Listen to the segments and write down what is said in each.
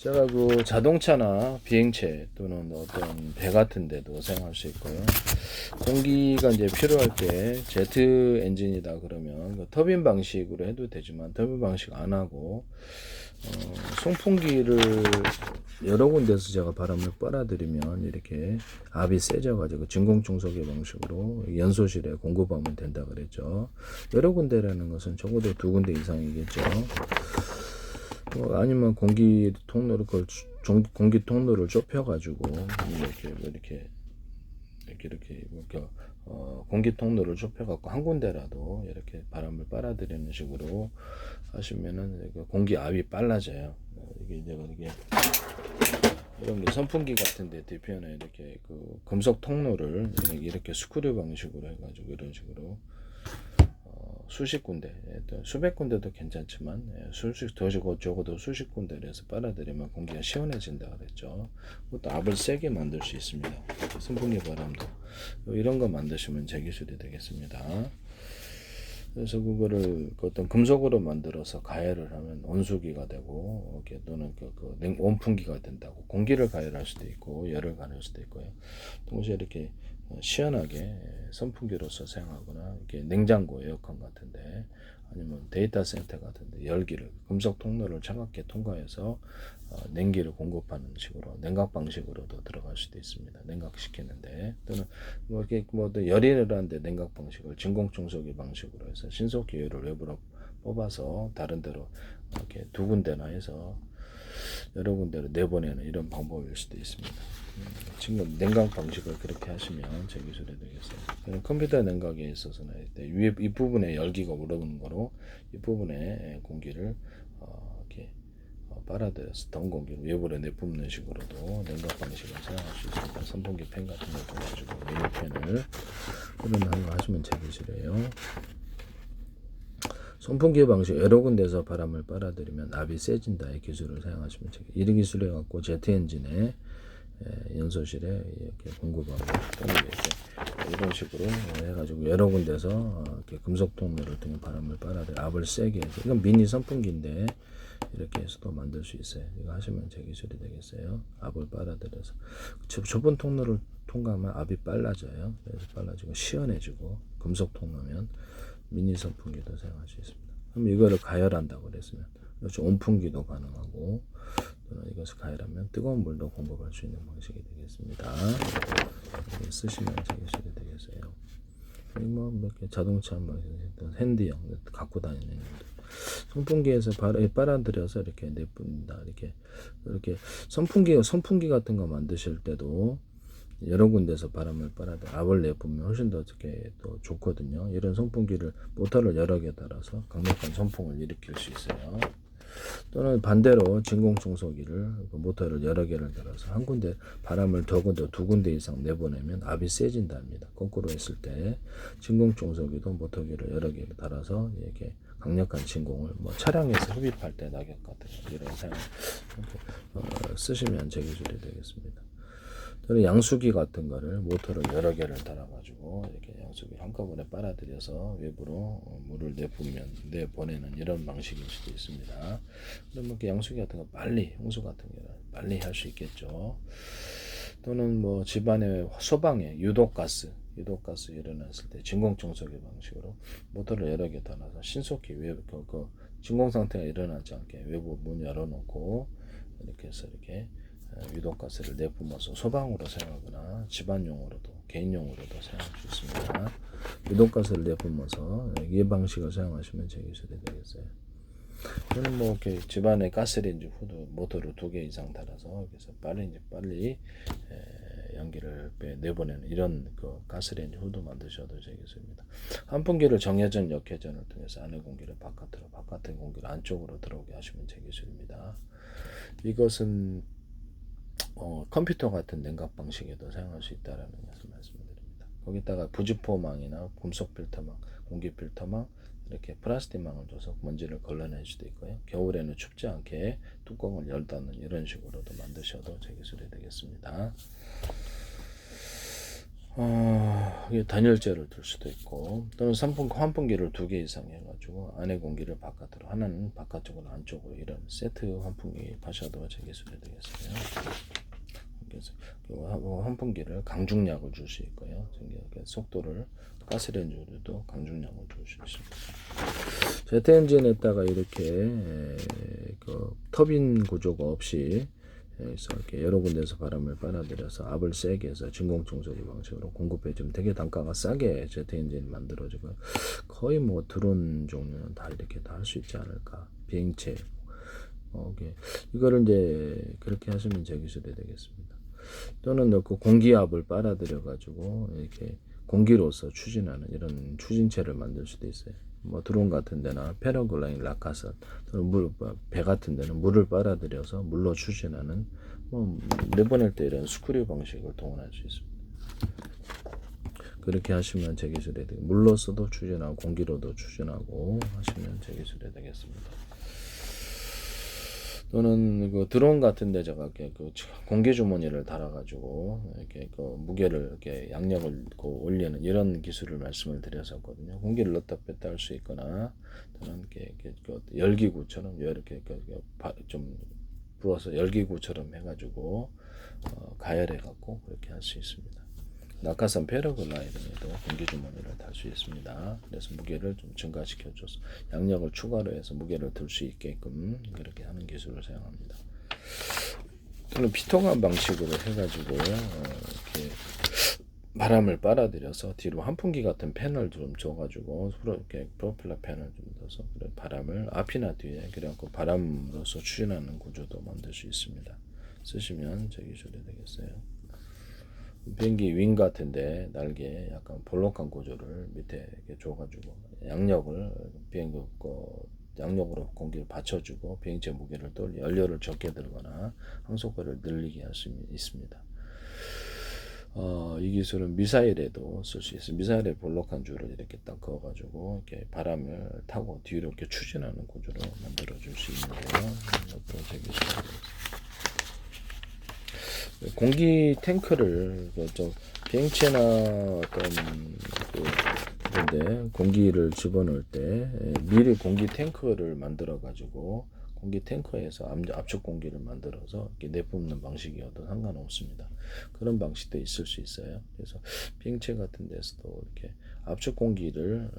제가 그 자동차나 비행체 또는 어떤 배 같은 데도 사용할 수 있고요. 공기가 이제 필요할 때 제트 엔진이다 그러면 그 터빈 방식으로 해도 되지만 터빈 방식 안 하고 송풍기를 여러 군데서 제가 바람을 빨아들이면 이렇게 압이 세져 가지고 진공청소기 방식으로 연소실에 공급하면 된다 그랬죠. 여러 군데라는 것은 적어도 두 군데 이상이겠죠. 아니면 공기 통로를 공기 통로를 좁혀 가지고 이렇게 공기 통로를 좁혀 갖고 한 군데라도 이렇게 바람을 빨아들이는 식으로 하시면은 공기 압이 빨라져요. 이게 이런 게 선풍기 같은데 뒤편에 이렇게 그 금속 통로를 이렇게 스크류 방식으로 해가지고 이런 식으로 수십 군데, 수백 군데도 괜찮지만 적어도 수십 군데를 해서 빨아들이면 공기가 시원해진다 그랬죠. 그것도 압을 세게 만들 수 있습니다. 선풍기 바람도 이런 거 만드시면 제 기술이 되겠습니다. 그래서 그거를 어떤 금속으로 만들어서 가열을 하면 온수기가 되고, 또는 온풍기가 된다고. 공기를 가열할 수도 있고 열을 가열 수도 있고요. 동시에 이렇게 시원하게 선풍기로서 사용하거나 이렇게 냉장고 에어컨 같은데 아니면 데이터 센터 같은데 열기를 금속 통로를 차갑게 통과해서 냉기를 공급하는 식으로 냉각 방식으로도 들어갈 수도 있습니다. 냉각시키는데 또는 뭐 이렇게 열이 늘어나는데 냉각 방식을 진공청소기 방식으로 해서 신속히 열을 외부로 뽑아서 다른 데로 이렇게 두 군데나 해서 여러 군데로 내보내는 이런 방법일 수도 있습니다. 지금 냉각 방식을 그렇게 하시면 제 기술이 되겠어요. 컴퓨터 냉각에 있어서는 위에 이 부분에 열기가 오르는 거로 이 부분에 공기를 이렇게 빨아들여서 더운 공기를 외부로 내뿜는 식으로도 냉각 방식을 사용할 수 있습니다. 선풍기 팬 같은 걸 가지고 미니 팬을 흐름하고 하시면 제 기술이에요. 선풍기 방식 여러 군데서 바람을 빨아들이면 압이 세진다의 기술을 사용하시면 되겠습니다. 이런 기술을 갖고 제트 엔진에 연소실에 이렇게 공급하고 또는 이렇게 이런 식으로 해가지고 여러 군데서 이렇게 금속 통로를 통해 바람을 빨아들여 압을 세게 해서 이건 미니 선풍기인데 이렇게 해서도 만들 수 있어요. 이거 하시면 제 기술이 되겠어요. 압을 빨아들여서 좁은 통로를 통과하면 압이 빨라져요. 그래서 빨라지고 시원해지고 금속 통로면 미니 선풍기도 사용할 수 있습니다. 그럼 이거를 가열한다고 그랬으면 온풍기도 가능하고 이것을 가열하면 뜨거운 물도 공급할 수 있는 방식이 되겠습니다. 쓰시면 제 기술이 되겠어요. 뭐 이렇게 자동차 핸디형 갖고 다니는 선풍기에서 빨아들여서 이렇게 내뿜는다. 이렇게 선풍기 같은 거 만드실 때도 여러 군데서 바람을 빨아들 압을 내뿜으면 훨씬 더 또 좋거든요. 이런 선풍기를 모터를 여러 개 달아서 강력한 선풍을 일으킬 수 있어요. 또는 반대로 진공청소기를 모터를 여러 개를 달아서 한 군데 바람을 두 군데 이상 내보내면 압이 세진답니다. 거꾸로 했을 때 진공청소기도 모터기를 여러 개를 달아서 이렇게 강력한 진공을 차량에서 흡입할 때 낙엽 같은 이런 사용 쓰시면 제 기술이 되겠습니다. 또는 양수기 같은 거를 모터를 여러 개를 달아가지고 이렇게 양수기를 한꺼번에 빨아들여서 외부로 물을 내보내는 이런 방식일 수도 있습니다. 그러면 이렇게 양수기 같은 거 홍수 같은 거 빨리 할 수 있겠죠. 또는 집안의 소방에 유독가스 일어났을 때 진공청소기 방식으로 모터를 여러 개 달아서 신속히 진공 상태가 일어나지 않게 외부 문 열어놓고 이렇게 해서 이렇게 유독가스를 내뿜어서 소방으로 사용하거나 집안용으로도 개인용으로도 사용할 수 있습니다. 유독가스를 내뿜어서 이 방식을 사용하시면 제 기술이 되겠어요. 저는 이렇게 집안에 가스레인지 후드 모터를 2개 이상 달아서 그래서 빨리 연기를 내보내는 이런 가스레인지 후드 만드셔도 제 기술입니다. 환풍기를 정회전 역회전을 통해서 안의 공기를 바깥의 공기를 안쪽으로 들어오게 하시면 제 기술입니다. 이것은 컴퓨터 같은 냉각 방식에도 사용할 수 있다라는 것을 말씀드립니다. 거기다가 부직포망이나 금속 필터망, 공기 필터망, 이렇게 플라스틱망을 줘서 먼지를 걸러낼 수도 있고요. 겨울에는 춥지 않게 뚜껑을 열닫는 이런 식으로도 만드셔도 제 기술이 되겠습니다. 이게 단열재를 둘 수도 있고 또는 환풍기를 2개 이상 해가지고 안에 공기를 바깥으로 하나는 바깥쪽으로 안쪽으로 이런 세트 환풍기 파셔도가 제 기술이 되겠어요. 그래서 환풍기를 강중량을 줄 수 있고요. 속도를 가스레인지로도 강중량을 줄 수 있습니다. 제트 엔진에다가 이렇게 그 터빈 구조가 없이 그래서 이렇게 여러 군데서 바람을 빨아들여서 압을 세게 해서 진공청소기 방식으로 공급해주면 되게 단가가 싸게 제트 엔진이 만들어지고 거의 뭐 드론 종류는 다 이렇게 다 할 수 있지 않을까. 비행체 이거를 이제 그렇게 하시면 제 기술이 되겠습니다. 또는 그 공기압을 빨아들여 가지고 이렇게 공기로서 추진하는 이런 추진체를 만들 수도 있어요. 뭐 드론 같은 데나 패러글라이딩, 락카사 또는 배 같은 데는 물을 빨아들여서 물로 추진하는 뭐 내보낼 때 이런 스크류 방식을 동원할 수 있습니다. 그렇게 하시면 제 기술이 되고 물로서도 추진하고 공기로도 추진하고 하시면 제 기술이 되겠습니다. 또는 그 드론 같은 데 제가 이렇게 그 공기 주머니를 달아가지고 이렇게 그 무게를 이렇게 양력을 올리는 이런 기술을 말씀을 드렸었거든요. 공기를 넣다 뺐다 할 수 있거나 또는 이렇게 그 열기구처럼 이렇게 좀 부어서 열기구처럼 해가지고 가열해갖고 그렇게 할 수 있습니다. 낙하산 패러글라이딩에도 공기 주머니를 달 수 있습니다. 그래서 무게를 좀 증가시켜줘서 양력을 추가로 해서 무게를 들 수 있게끔 그렇게 하는 기술을 사용합니다. 또는 피통한 방식으로 해가지고 이렇게 바람을 빨아들여서 뒤로 환풍기 같은 팬을 좀 줘가지고 이렇게 프로펠러 팬을 좀 넣어서 바람을 앞이나 뒤에 그래갖고 바람으로서 추진하는 구조도 만들 수 있습니다. 쓰시면 제 기술이 되겠어요. 비행기 윙 같은데 날개 약간 볼록한 구조를 밑에 이렇게 줘가지고 양력을 비행기 양력으로 공기를 받쳐주고 비행체 무게를 또 연료를 적게 들거나 항속거리를 늘리게 할 수 있습니다. 이 기술은 미사일에도 쓸 수 있어요. 미사일에 볼록한 줄을 이렇게 딱 그어가지고 이렇게 바람을 타고 뒤로 이렇게 추진하는 구조로 만들어 줄 수 있는데요. 이것도 제 기술입니다. 공기 탱크를 좀 비행체나 어떤 그런데 공기를 집어넣을 때 미리 공기 탱크를 만들어 가지고 공기 탱크에서 압축 공기를 만들어서 이렇게 내뿜는 방식이어도 상관없습니다. 그런 방식도 있을 수 있어요. 그래서 비행체 같은 데서도 이렇게 압축 공기를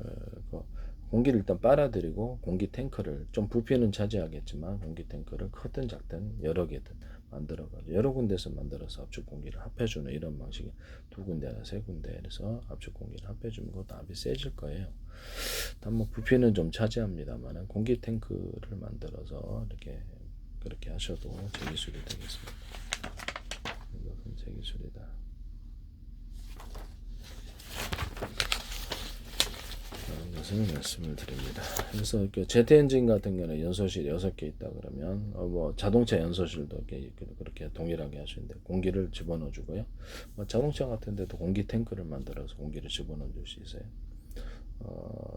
공기를 일단 빨아들이고 공기 탱크를 좀 부피는 차지하겠지만 공기 탱크를 크든 작든 여러 개든 만들어가지고 여러 군데서 만들어서 압축 공기를 합해주는 이런 방식이 2군데나 3군데에서 압축 공기를 합해주면 그것도 압이 세질 거예요. 다만 부피는 좀 차지합니다만 공기 탱크를 만들어서 이렇게 그렇게 하셔도 제 기술이 되겠습니다. 이것은 제 기술이다. 것을 말씀을 드립니다. 그래서 제트 엔진 같은 경우는 연소실 6개 있다 그러면 뭐 자동차 연소실도 그렇게 동일하게 하시는데 공기를 집어넣어 주고요. 뭐 자동차 같은 데도 공기 탱크를 만들어서 공기를 집어넣어 줄 수 있어요.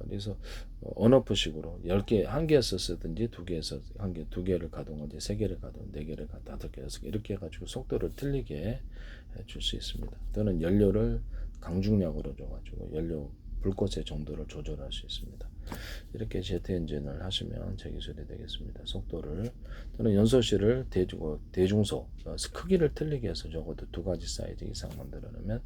그래서 온오프식으로 10개, 1개에서 쓰든지 2개에서 2개를 가동하든지 3개를 가동, 4개를 가동, 5개, 6개 이렇게 해가지고 속도를 틀리게 줄 수 있습니다. 또는 연료를 강중량으로 줘가지고 연료 불꽃의 정도를 조절할 수 있습니다. 이렇게 제트 엔진을 하시면 제 기술이 되겠습니다. 속도를 또는 연소실을 대중소 크기를 틀리게 해서 적어도 2가지 사이즈 이상 만들어내면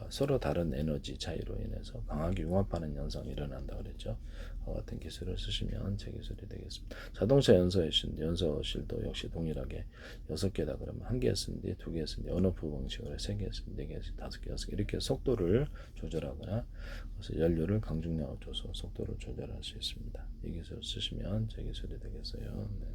서로 다른 에너지 차이로 인해서 강하게 융합하는 현상이 일어난다 그랬죠. 같은 기술을 쓰시면 제 기술이 되겠습니다. 자동차 연소실도 역시 동일하게 6개다 그러면 1개 쓰는데 2개 쓰는데 온오프 방식으로 3개 쓰는데 4개 쓰는데 5개, 6개 이렇게 속도를 조절하거나 그래서 연료를 강중량을 줘서 속도를 조절할 수 있습니다. 이 기술을 쓰시면 제 기술이 되겠어요. 네.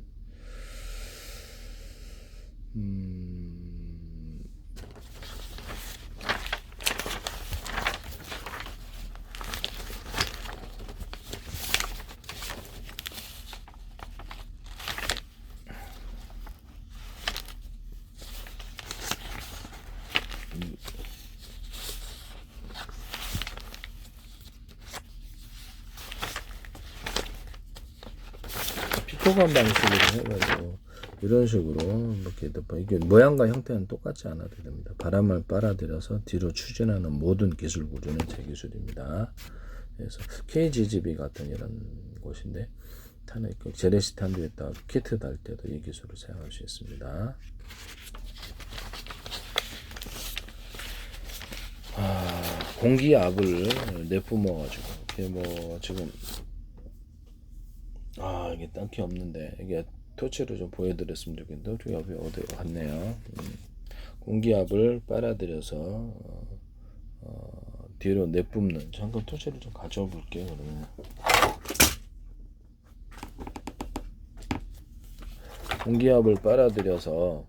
피토감 방식으로 해가지고 이런 식으로 이렇게 이게 모양과 형태는 똑같지 않아도 됩니다. 바람을 빨아들여서 뒤로 추진하는 모든 기술 구조는 제 기술입니다. 그래서 KGGB 같은 이런 곳인데 제레시탄도에다 키트 달 때도 이 기술을 사용할 수 있습니다. 공기압을 내뿜어 가지고 이게 뭐 지금 이게 딱히 없는데 이게 토치로 좀 보여드렸으면 좋겠는데 옆에 어디 갔네요. 공기압을 빨아들여서 뒤로 내뿜는, 잠깐 토치를 좀 가져와 볼게요. 그러면 공기압을 빨아들여서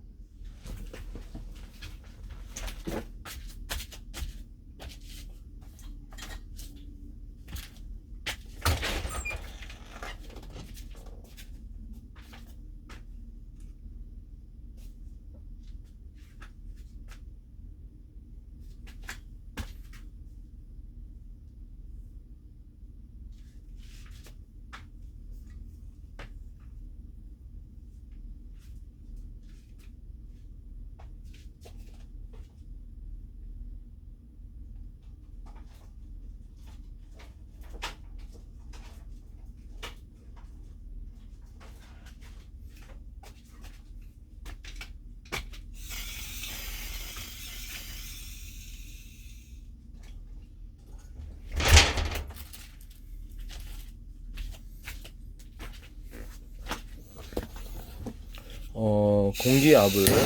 공기압을 이렇게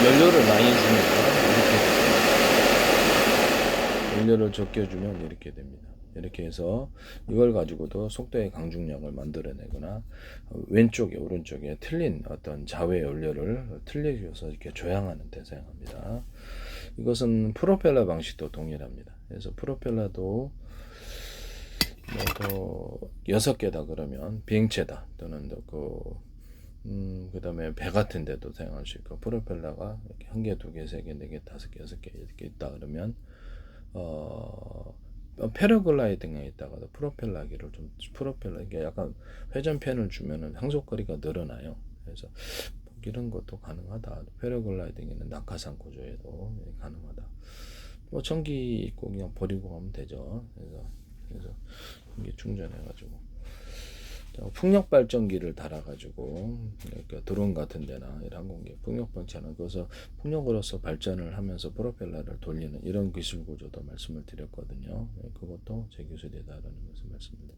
연료를 많이 주면 이렇게 연료를 적게 주면 이렇게 됩니다. 이렇게 해서 이걸 가지고도 속도의 강중량을 만들어내거나 왼쪽에 오른쪽에 틀린 어떤 자외 연료를 틀리게 해서 이렇게 조향하는 데 사용합니다. 이것은 프로펠러 방식도 동일합니다. 그래서 프로펠러도 뭐 6개다 그러면 비행체다 또는 그 다음에 배 같은 데도 사용할 수 있고, 프로펠러가 이렇게 1개, 2개, 3개, 4개, 5개, 6개 이렇게 있다 그러면 패러글라이딩에 있다가도 프로펠러기를 프로펠러 이게 약간 회전편을 주면은 항속거리가 늘어나요. 그래서 이런 것도 가능하다. 패러글라이딩에는 낙하산 구조에도 가능하다. 뭐 전기 있고 그냥 버리고 가면 되죠. 그래서 이게 충전해가지고 풍력 발전기를 달아가지고 그러니까 드론 같은 데나 이런 항공기 풍력 발전을 그래서 풍력으로서 발전을 하면서 프로펠러를 돌리는 이런 기술 구조도 말씀을 드렸거든요. 그것도 제 기술이다라는 것을 말씀드립니다.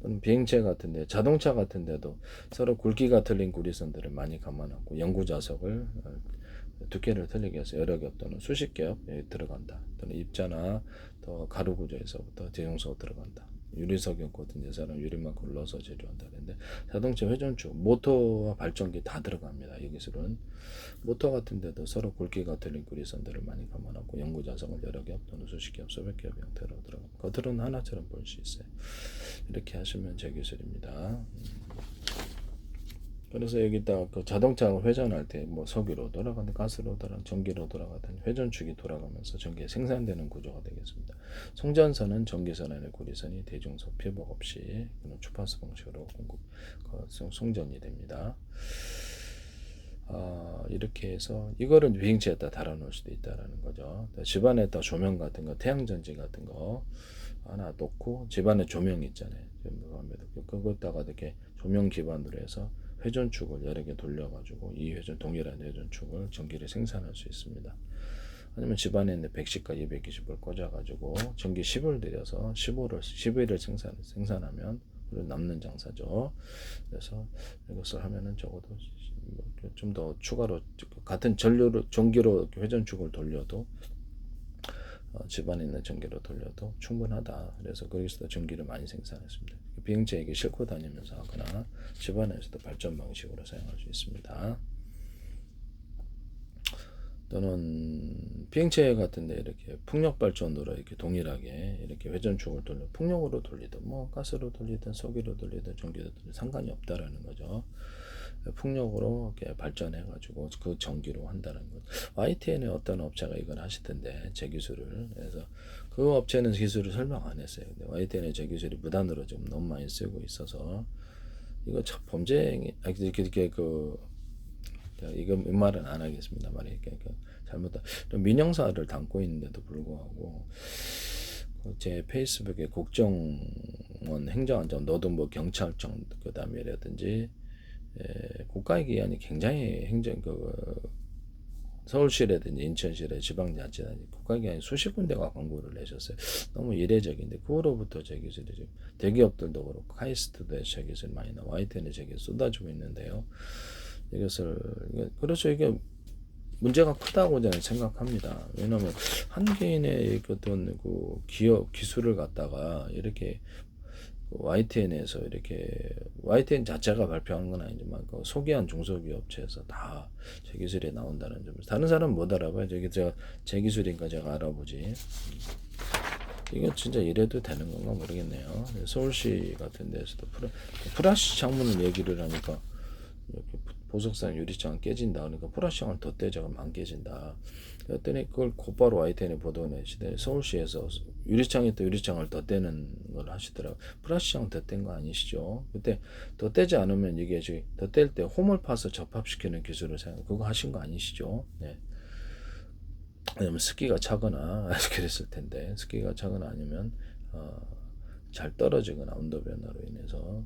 또는 비행체 같은데 자동차 같은데도 서로 굵기가 틀린 구리선들을 많이 감안하고 연구 자석을 두께를 틀리게 해서 여러 겹 또는 수십 겹 들어간다. 또는 입자나 더 가루 구조에서부터 재용소가 들어간다. 유리석이었거든요. 이 사람 유리만큼 넣어서 재료한다. 그런데 자동차 회전축, 모터와 발전기 다 들어갑니다. 이 기술은 모터 같은 데도 서로 굵기가 틀린 구리선들을 많이 감안하고 연구 자석을 여러 겹 또는 수십 겹, 수백 겹 형태로 들어갑니다. 겉으로는 하나처럼 보일 수 있어요. 이렇게 하시면 제 기술입니다. 그래서 여기다 그 자동차 회전할 때 뭐 석유로 돌아가든 가스로 돌아가든 전기로 돌아가든 회전축이 돌아가면서 전기가 생산되는 구조가 되겠습니다. 송전선은 전기선안의 구리선이 대중소 피복 없이 주파수 방식으로 송전이 됩니다. 이렇게 해서 이거를 비행체에다 달아놓을 수도 있다라는 거죠. 집안에다 조명 같은 거, 태양전지 같은 거 하나 놓고 집안에 조명 있잖아요. 그것다가 이렇게 조명 기반으로 해서 회전축을 여러 개 돌려가지고 이 동일한 회전축을 전기를 생산할 수 있습니다. 아니면 집안에 있는 110과 220을 꽂아가지고 전기 10을 들여서 11을 생산하면 남는 장사죠. 그래서 이것을 하면은 적어도 좀 더 추가로 같은 전기로 회전축을 돌려도 집안에 있는 전기로 돌려도 충분하다. 그래서 거기서도 전기를 많이 생산했습니다. 비행체에게 싣고 다니면서 하거나 집안에서도 발전 방식으로 사용할 수 있습니다. 또는 비행체 같은데 이렇게 풍력 발전으로 이렇게 동일하게 이렇게 회전축을 돌려 풍력으로 돌리든 뭐 가스로 돌리든 석유로 돌리든 전기로 돌리든 상관이 없다라는 거죠. 풍력으로 이렇게 발전해가지고 그 전기로 한다는 것. YTN의 어떤 업체가 이걸 하시던데 제 기술을. 그래서 그 업체는 기술을 설명 안 했어요. 근데 YTN의 제 기술이 무단으로 좀 너무 많이 쓰고 있어서 이거 참 범죄행위, 이렇게 이거 말은 안 하겠습니다. 이렇게 잘못다 민형사를 담고 있는데도 불구하고 제 페이스북에 국정원 행정안전 노동부 경찰청 그다음이라든지 국가기관이 굉장히 서울시라든지 인천시라 지방자치단지 국가기관이 수십 군데가 광고를 내셨어요. 너무 이례적인데 그거로부터 제 기술이 지금 대기업들도 그렇고 카이스트도 제 기술이 많이 나와 YTN에 제게 쏟아지고 있는데요. 그렇죠. 이게 문제가 크다고 저는 생각합니다. 왜냐하면 한 개인의 어떤 기업 기술을 갖다가 이렇게 YTN에서 이렇게 YTN 자체가 발표한 건 아니지만 소개한 중소기업 업체에서 다 제 기술이 나온다는 점. 다른 사람은 못 알아봐요. 제 기술이니까 제가 알아보지. 이거 진짜 이래도 되는 건가 모르겠네요. 서울시 같은 데서도 플라시 창문을 얘기를 하니까 이렇게 보석상 유리창 깨진다. 그러니까 플라시창을 덧대자 그러면 안 깨진다. 그랬더니 그걸 곧바로 YTN에 보도내시대. 서울시에서 유리창을 덧대는 걸 하시더라고요. 플라시창 덧댄 거 아니시죠? 그때 덧대지 않으면 이게 지금 덧댈 때 홈을 파서 접합시키는 기술을 사용. 그거 하신 거 아니시죠? 네. 왜냐면 습기가 차거나 그랬을 텐데 습기가 차거나 아니면 잘 떨어지거나 온도 변화로 인해서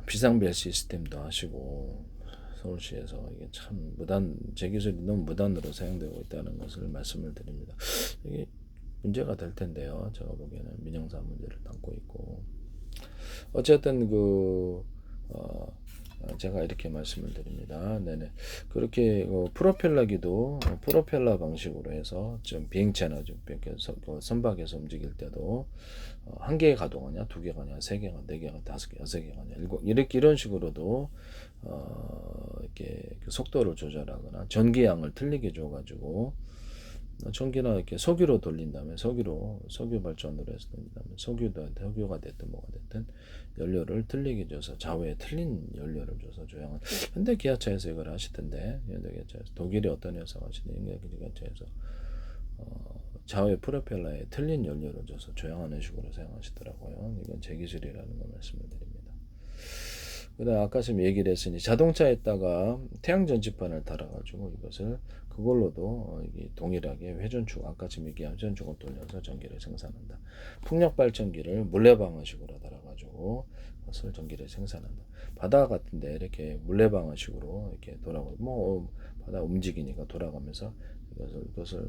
비상벨 시스템도 하시고 서울시에서 이게 참 제 기술이 너무 무단으로 사용되고 있다는 것을 말씀을 드립니다. 이게 문제가 될 텐데요. 제가 보기에는 민형사 문제를 담고 있고 어쨌든 제가 이렇게 말씀을 드립니다. 네네. 그렇게 프로펠러기도 프로펠러 방식으로 해서 좀 비행체나 좀 선박에서 움직일 때도 한 개의 가동하냐, 두 개가 냐, 세 개가, 네 개가, 다섯 개, 여섯 개가 냐, 일곱 이런 식으로도 이렇게 속도를 조절하거나 전기양을 틀리게 줘가지고 전기나 이렇게 석유로 돌린다면 석유 발전으로 해서 돌린다면 석유가 됐든 뭐가 됐든 연료를 틀리게 줘서 좌우에 틀린 연료를 줘서 조향을 현대 기아차에서 이걸 하시던데 현대 기아차에서 독일의 어떤 회사가 하시는 현대 기아차에서 좌우의 프로펠러에 틀린 연료를 줘서 조향하는 식으로 사용하시더라고요. 이건 제 기술이라는 걸 말씀을 드립니다. 그다음 아까 지금 얘기를 했으니 자동차에다가 태양 전지판을 달아가지고 그걸로도 동일하게 회전축 아까 지금 얘기한 회전축을 돌려서 전기를 생산한다. 풍력 발전기를 물레방아식으로 달아가지고 그것을 전기를 생산한다. 바다 같은데 이렇게 물레방아식으로 이렇게 돌아가고 바다 움직이니까 돌아가면서 이것을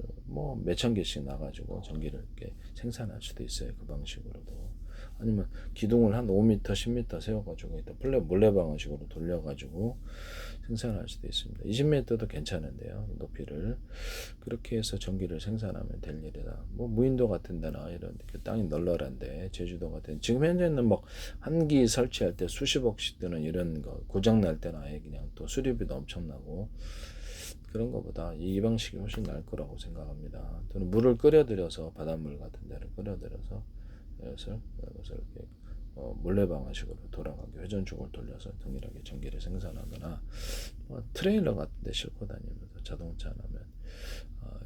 몇천 개씩 나가지고 전기를 이렇게 생산할 수도 있어요. 그 방식으로도. 아니면 기둥을 한 5m, 10m 세워가지고 물레방아식으로 돌려가지고 생산할 수도 있습니다. 20m도 괜찮은데요. 높이를 그렇게 해서 전기를 생산하면 될 일이다. 무인도 같은 데나 이런 땅이 널널한데 제주도 같은 지금 현재는 한기 설치할 때 수십억씩 드는 이런 거 고장 날 때는 아예 그냥 또 수리비도 엄청나고 그런 것보다 이 방식이 훨씬 나을 거라고 생각합니다. 또는 물을 끓여들여서 바닷물 같은 데를 끓여들여서 이것을 이렇게 물레방아식으로 돌아가게 회전축을 돌려서 동일하게 전기를 생산하거나 트레일러 같은 데 싣고 다니면서 자동차 하면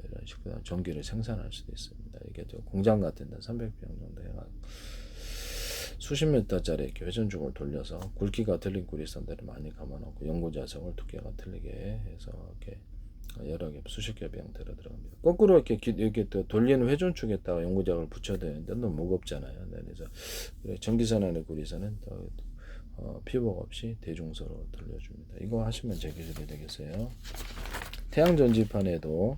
이런 식으로 전기를 생산할 수도 있습니다. 이게 공장 같은 데 300평 정도 해가 수십 미터짜리 이렇게 회전축을 돌려서 굵기가 틀린 구리선들을 많이 감아놓고 연구자석을 두께가 틀리게 해서 이렇게 여러 개 수십 개 형태로 들어갑니다. 거꾸로 이렇게 또 돌리는 회전축에다가 연구작을 붙여야 되는데 너무 무겁잖아요. 그래서 전기선안의 구리선은 피복 없이 대중소로 돌려줍니다. 이거 하시면 제 기술이 되겠어요. 태양 전지판에도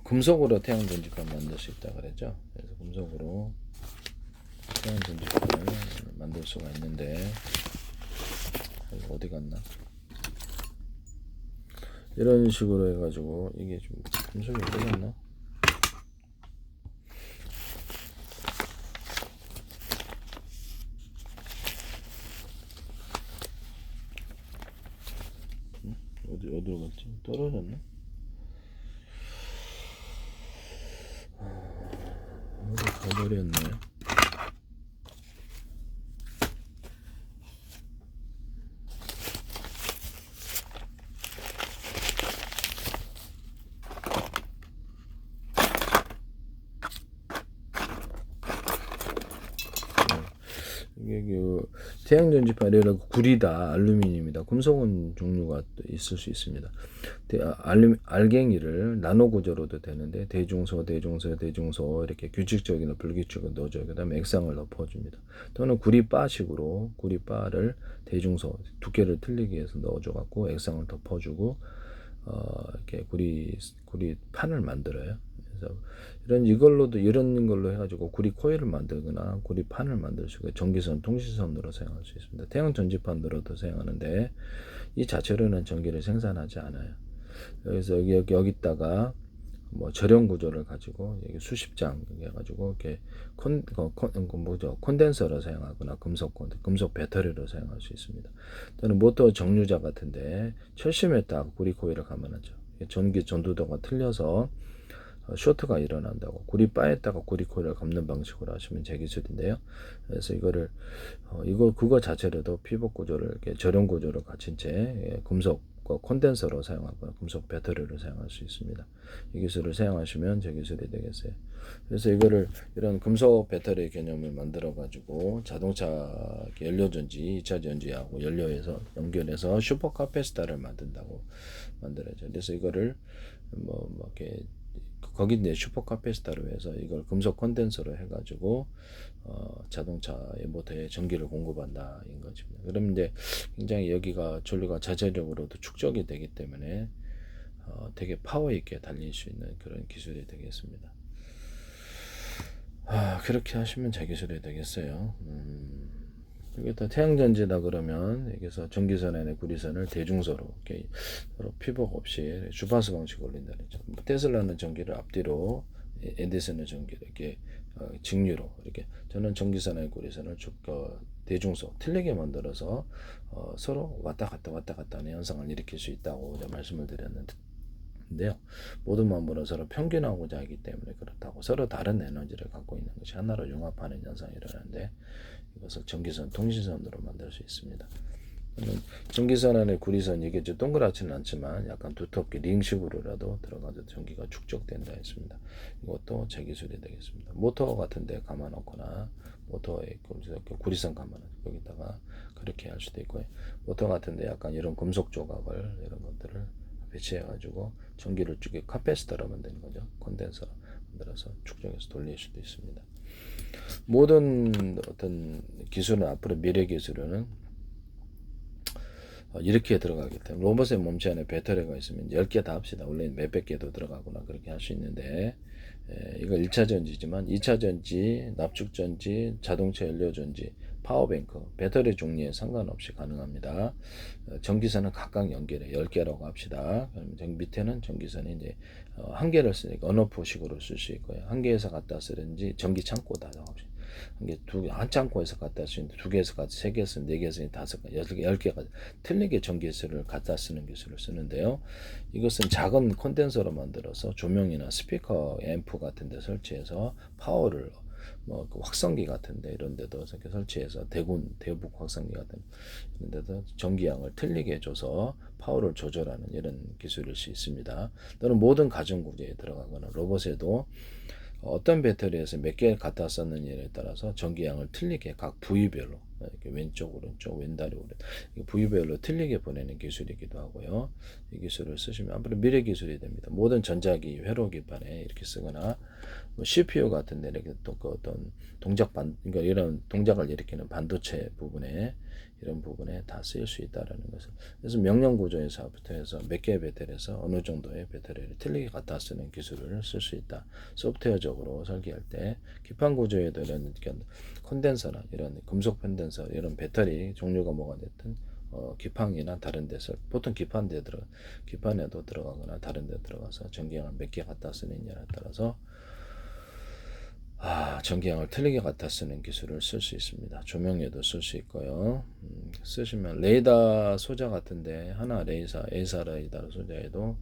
금속으로 태양 전지판 만들 수 있다 그랬죠. 그래서 금속으로 태양 전지판을 만들 수가 있는데 어디 갔나? 이런 식으로 해가지고 이게 좀 금속이 어디 갔나? 어디로 갔지? 떨어졌나? 어디 가버렸네. 이게 그 태양전지판 이런 구리다, 알루미늄이다, 금속은 종류가 또 있을 수 있습니다. 알갱이를 나노 구조로도 되는데 대중소 이렇게 규칙적이나 불규칙적으로 넣어줘요. 그다음에 액상을 덮어줍니다. 또는 구리바식으로 구리바를 대중소 두께를 틀리게 해서 넣어줘갖고 액상을 덮어주고 이렇게 구리판을 만들어요. 그래서 이런 걸로 해가지고 구리 코일을 만들거나 구리판을 만들 수 있고 전기선, 통신선으로 사용할 수 있습니다. 태양 전지판으로도 사용하는데 이 자체로는 전기를 생산하지 않아요. 그래서 여기다가 뭐 절연 구조를 가지고 여기 수십 장 해가지고 이렇게 콘덴서를 사용하거나 금속 배터리로 사용할 수 있습니다. 또는 모터 정류자 같은데 철심에다가 구리 코일을 감안하죠. 전기 전도도가 틀려서 쇼트가 일어난다고 구리바에다가 구리 코일을 감는 방식으로 하시면 제 기술인데요. 그래서 그거 자체로도 피복 구조를 이렇게 절연 구조를 갖춘 채 금속 콘덴서로 사용하거나 금속 배터리로 사용할 수 있습니다. 이 기술을 사용하시면 제 기술이 되겠어요. 그래서 이런 금속 배터리 개념을 만들어 가지고 자동차 연료전지, 2차 전지하고 연결해서 슈퍼 카패시터를 만들어져. 그래서 이거를 이렇게 거기 이제 슈퍼 카패시터로 해서 이걸 금속 콘덴서로 해가지고 자동차의 모터에 전기를 공급한다인 것입니다. 그러면 이제 굉장히 여기가 전류가 자체적으로도 축적이 되기 때문에 되게 파워 있게 달릴 수 있는 그런 기술이 되겠습니다. 그렇게 하시면 제 기술이 되겠어요. 여기 또 태양전지다 그러면 여기서 전기선 안에 구리선을 대중소로 이렇게 피복 없이 주파수 방식으로 올린다는 거죠. 테슬라는 전기를 앞뒤로, 에디슨은 전기를 이렇게 직류로 이렇게 저는 전기선 안에 구리선을 대중소 틀리게 만들어서 서로 왔다 갔다 하는 현상을 일으킬 수 있다고 말씀을 드렸는데요. 모든 만물은 서로 평균하고자 하기 때문에 그렇다고 서로 다른 에너지를 갖고 있는 것이 하나로 융합하는 현상이 일어나는데 이것을 전기선, 통신선으로 만들 수 있습니다. 전기선 안에 구리선 이게 동그랗지는 않지만 약간 두텁게 링식으로라도 들어가도 전기가 축적된다 했습니다. 이것도 제 기술이 되겠습니다. 모터 같은데 감아놓거나 모터에 구리선 감아놓고 여기다가 그렇게 할 수도 있고요. 모터 같은데 약간 이런 금속 조각을 이런 것들을 배치해가지고 전기를 쭉게 카패시터로 만드는 거죠. 콘덴서 만들어서 축적해서 돌릴 수도 있습니다. 모든 어떤 기술은 앞으로 미래 기술은 이렇게 들어가기 때문에 로봇의 몸체 안에 배터리가 있으면 10개 다 합시다. 원래 몇백 개도 들어가거나 그렇게 할 수 있는데 이거 1차 전지지만 2차 전지, 납축 전지, 자동차 연료 전지, 파워뱅크, 배터리 종류에 상관없이 가능합니다. 전기선은 각각 연결해 10개라고 합시다. 그럼 밑에는 전기선이 이제 한 개를 쓰니까 언어포식으로 쓸 수 있고요. 한 개에서 갖다 쓰는지 전기 창고다 합시다. 한 창고에서 갖다 쓰는데 두 개에서 갖다 세 개 쓰는 네 개 쓰는 다섯 개, 10개가 틀리게 전기세를 갖다 쓰는 기술을 쓰는데요. 이것은 작은 콘덴서로 만들어서 조명이나 스피커, 앰프 같은 데 설치해서 파워를 확성기 같은데 이런 데도 이렇게 설치해서 대북 확성기 같은 이런 데도 전기양을 틀리게 해줘서 파워를 조절하는 이런 기술일 수 있습니다. 또는 모든 가전 구조에 들어가거나 로봇에도 어떤 배터리에서 몇 개 갖다 썼느냐에 따라서 전기양을 틀리게 각 부위별로 이렇게 왼쪽 오른쪽 왼다리 오른 부위별로 틀리게 보내는 기술이기도 하고요. 이 기술을 쓰시면 앞으로 미래 기술이 됩니다. 모든 전자기 회로 기반에 이렇게 쓰거나 CPU 같은 데 이렇게 또 어떤 그러니까 이런 동작을 일으키는 반도체 부분에 이런 부분에 다 쓰일 수 있다라는 것을. 그래서 명령 구조에서부터 해서 몇 개의 배터리에서 어느 정도의 배터리를 틀리게 갖다 쓰는 기술을 쓸 수 있다. 소프트웨어적으로 설계할 때 기판 구조에도 이런 콘덴서나 이런 금속 콘덴서 이런 배터리 종류가 뭐가 됐든 기판이나 다른 데서 보통 기판에도 들어가거나 다른 데 들어가서 전기양을 몇 개 갖다 쓰느냐에 따라서 전기양을 틀리게 갖다 쓰는 기술을 쓸 수 있습니다. 조명에도 쓸 수 있고요. 쓰시면 레이더 소자 같은데 하나 A사 레이더 소자에도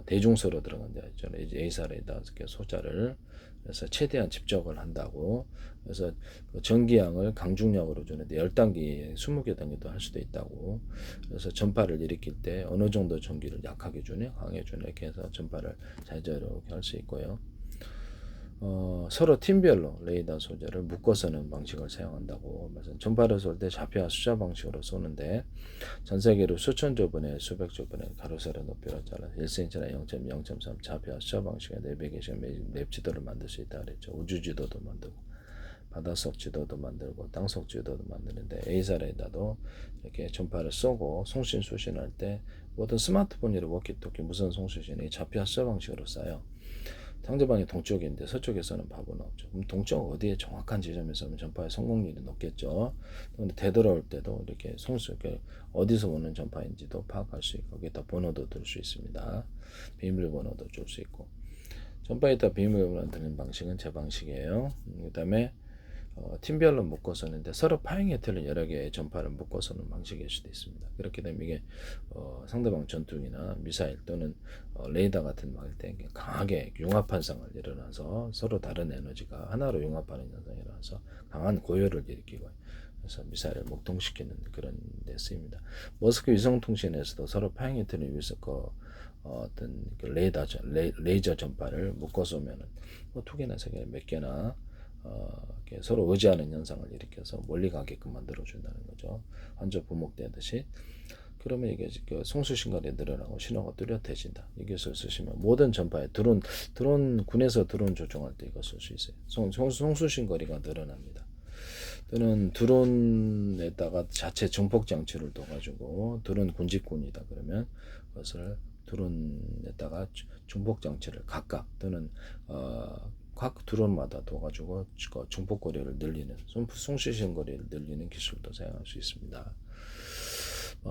대중소로 들어간다 했죠. A사 레이더 소자를 그래서 최대한 집적을 한다고. 그래서 전기양을 강중력으로 주는데 10단계, 20개 단계도 할 수도 있다고. 그래서 전파를 일으킬 때 어느 정도 전기를 약하게 주냐, 강하게 주냐 이렇게 해서 전파를 자유자재롭게 할 수 있고요. 서로 팀별로 레이더 소재를 묶어 쏘는 방식을 사용한다고 말씀. 전파를 쏠 때 좌표와 숫자 방식으로 쏘는데 전 세계로 수천 조분의 수백 조분의 가로세로 높이로 잘라 1cm나 0.0.3 좌표와 숫자 방식의 내비게이션 맵 지도를 만들 수 있다 그랬죠. 우주 지도도 만들고 바닷속 지도도 만들고 땅속 지도도 만드는데 에이사 레이더도 이렇게 전파를 쏘고 송신 수신할 때 모든 스마트폰이나 워키토키 무선 송수신이 좌표와 숫자 방식으로 쏴요. 상대방이 동쪽인데 서쪽에서는 바보는 없죠. 그럼 동쪽 어디에 정확한 지점에서는 전파의 성공률이 높겠죠. 근데 되돌아올 때도 이렇게 어디서 오는 전파인지도 파악할 수 있고 거기다 번호도 들 수 있습니다. 비밀번호도 줄 수 있고 전파에다 비밀번호 드는 방식은 제 방식이에요. 그 다음에 팀별로 묶어서는데 서로 파행에 틀린 여러 개의 전파를 묶어서는 방식일 수도 있습니다. 그렇게 되면 이게 상대방 전투기나 미사일 또는 레이더 같은 거 할 때 강하게 융합 현상을 일어나서 서로 다른 에너지가 하나로 융합하는 현상이 일어나서 강한 고열을 일으키고 그래서 미사일을 목동시키는 그런 데 쓰입니다. 머스크 위성통신에서도 서로 파행에 틀린 어떤 레이저 전파를 묶어 쏘면은 두 개나 세 개나 몇 개나 서로 의지하는 현상을 일으켜서 멀리 가게끔 만들어준다는 거죠. 완전 부목되듯이. 그러면 이게 송수신거리 늘어나고 신호가 뚜렷해진다. 이 기술 쓰시면 모든 전파에 드론 군에서 드론 조종할 때 이거 쓸 수 있어요. 송수신거리가 늘어납니다. 또는 드론에다가 자체 증폭 장치를 둬가지고 드론 군집군이다 그러면 그것을 드론에다가 증폭 장치를 각각 또는 각 드론마다 둬가지고 중폭거리를 늘리는 송수신거리를 늘리는 기술도 사용할 수 있습니다.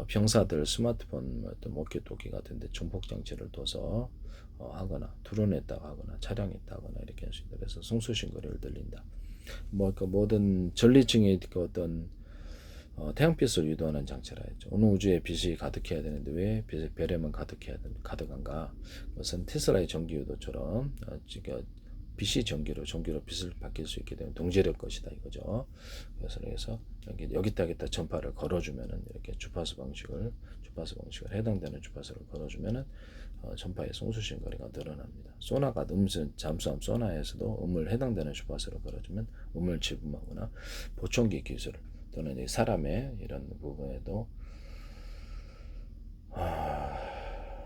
병사들 스마트폰 어떤 워키토키 같은데 중폭 장치를 둬서 하거나 드론에다가 하거나 차량에다가 하거나 이렇게 할 수 있다. 그래서 송수신거리를 늘린다. 그 모든 전리층의 어떤 태양빛을 유도하는 장치라 했죠. 어느 우주에 빛이 가득해야 되는데 왜 별에만 가득한가? 그것은 테슬라의 전기 유도처럼 빛이 전기로 빛을 바뀔 수 있게 되면 동제력 것이다 이거죠. 그래서 여기다 전파를 걸어주면은 이렇게 주파수 방식을 해당되는 주파수를 걸어주면은 전파의 송수신 거리가 늘어납니다. 소나가 잠수함 소나에서도 음을 해당되는 주파수를 걸어주면 음을 지분하거나 보청기 기술 또는 사람의 이런 부분에도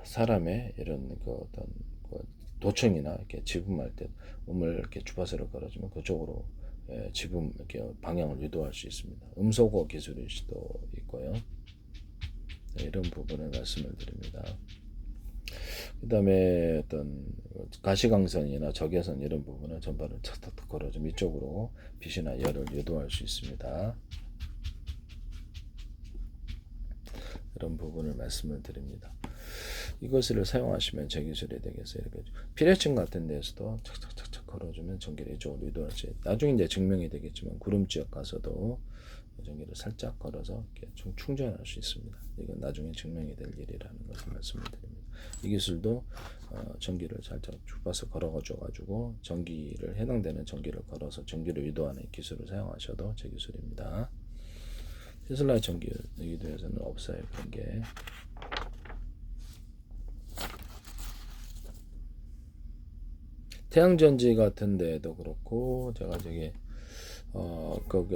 사람의 이런 어떤 도청이나 이렇게 지분할 때 음을 이렇게 주파수를 걸어주면 그쪽으로 지분 이렇게 방향을 유도할 수 있습니다. 음소거 기술일 수도 있고요. 이런 부분을 말씀을 드립니다. 그 다음에 어떤 가시광선이나 적외선 이런 부분은 전파를 탁탁탁 걸어주면 이쪽으로 빛이나 열을 유도할 수 있습니다. 이런 부분을 말씀을 드립니다. 이것을 사용하시면 제 기술이 되겠어요. 이렇게 피레층 같은 데서도 착착착착 걸어주면 전기를 이쪽으로 유도할 수 있어요. 나중에 이제 증명이 되겠지만 구름 지역 가서도 전기를 살짝 걸어서 이렇게 충전할 수 있습니다. 이건 나중에 증명이 될 일이라는 것을 말씀을 드립니다. 이 기술도 전기를 살짝 주파수 걸어가지고 전기를 해당되는 전기를 걸어서 전기를 유도하는 기술을 사용하셔도 제 기술입니다. 테슬라 전기 유도에서는 없어요. 그런 게. 태양전지 같은 데도 그렇고 제가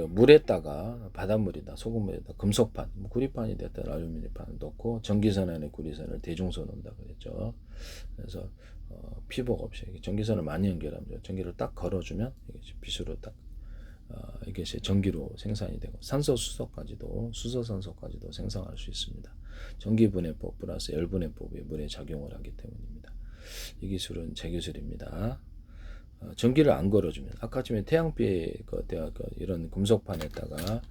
물에다가 바닷물이다 소금물에다 금속판 구리판이 됐든 알루미늄판을 넣고 전기선 안에 구리선을 대중선 온다 그랬죠. 그래서 피복 없이 전기선을 많이 연결하면 전기를 딱 걸어주면 이게 빛으로 딱 이것이 전기로 생산이 되고 수소산소까지도 생성할 수 있습니다. 전기분해법 플러스 열분해법이 물에 작용을 하기 때문입니다. 이 기술은 제 기술입니다. 전기를 안 걸어주면 아까쯤에 태양빛 이런 금속판에다가